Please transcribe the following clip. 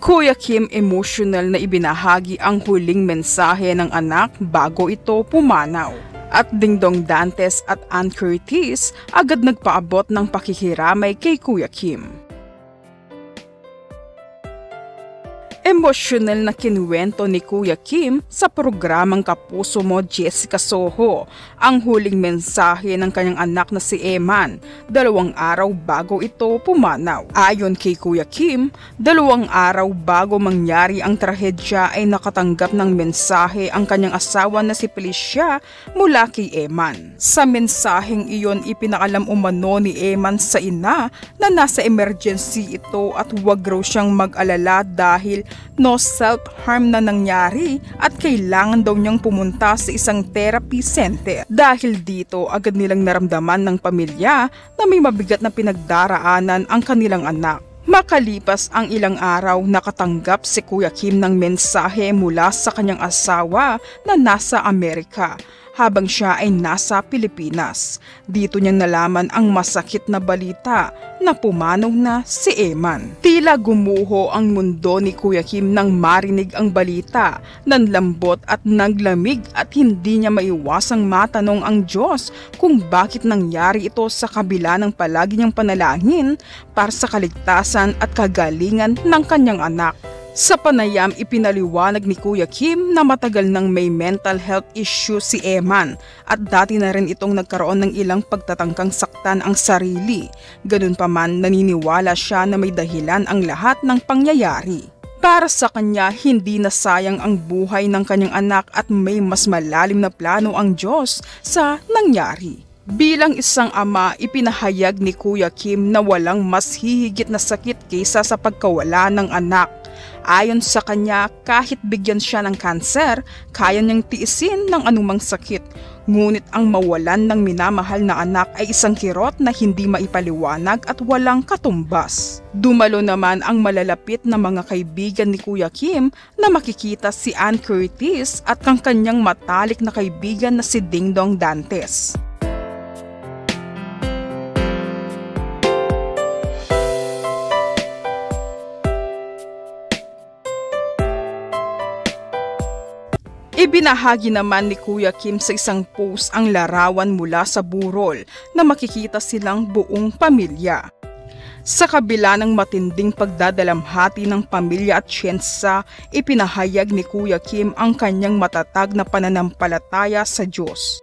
Kuya Kim emosyonal na ibinahagi ang huling mensahe ng anak bago ito pumanaw. At Dingdong Dantes at Ann Curtis agad nagpaabot ng pakikiramay kay Kuya Kim. Emosyonal na kinuwento ni Kuya Kim sa programang Kapuso Mo Jessica Soho ang huling mensahe ng kanyang anak na si Eman 2 araw bago ito pumanaw. Ayon kay Kuya Kim, 2 araw bago mangyari ang trahedya ay nakatanggap ng mensahe ang kanyang asawa na si Felicia mula kay Eman. Sa mensaheng iyon ipinaalam umano ni Eman sa ina na nasa emergency ito at huwag raw siyang mag-alala dahil no self-harm na nangyari at kailangan daw niyang pumunta sa isang therapy center. Dahil dito agad nilang naramdaman ng pamilya na may mabigat na pinagdaraanan ang kanilang anak. Makalipas ang ilang araw nakatanggap si Kuya Kim ng mensahe mula sa kanyang asawa na nasa Amerika habang siya ay nasa Pilipinas. Dito niyang nalaman ang masakit na balita na pumanaw na si Eman. Tila gumuho ang mundo ni Kuya Kim nang marinig ang balita. Nanlambot at naglamig at hindi niya maiwasang matanong ang Diyos kung bakit nangyari ito sa kabila ng palagi niyang panalangin para sa kaligtasan at kagalingan ng kanyang anak. Sa panayam ipinaliwanag ni Kuya Kim na matagal nang may mental health issue si Eman at dati na rin itong nagkaroon ng ilang pagtatangkang saktan ang sarili. Ganun pa man naniniwala siya na may dahilan ang lahat ng pangyayari. Para sa kanya hindi na sayang ang buhay ng kanyang anak at may mas malalim na plano ang Diyos sa nangyari. Bilang isang ama, ipinahayag ni Kuya Kim na walang mas hihigit na sakit kaysa sa pagkawala ng anak. Ayon sa kanya, kahit bigyan siya ng kanser, kaya niyang tiisin ng anumang sakit. Ngunit ang mawalan ng minamahal na anak ay isang kirot na hindi maipaliwanag at walang katumbas. Dumalo naman ang malalapit na mga kaibigan ni Kuya Kim na makikita si Ann Curtis at ang kanyang matalik na kaibigan na si Dingdong Dantes. Ibinahagi naman ni Kuya Kim sa isang post ang larawan mula sa burol na makikita silang buong pamilya. Sa kabila ng matinding pagdadalamhati ng pamilya at tsensa, ipinahayag ni Kuya Kim ang kanyang matatag na pananampalataya sa Diyos.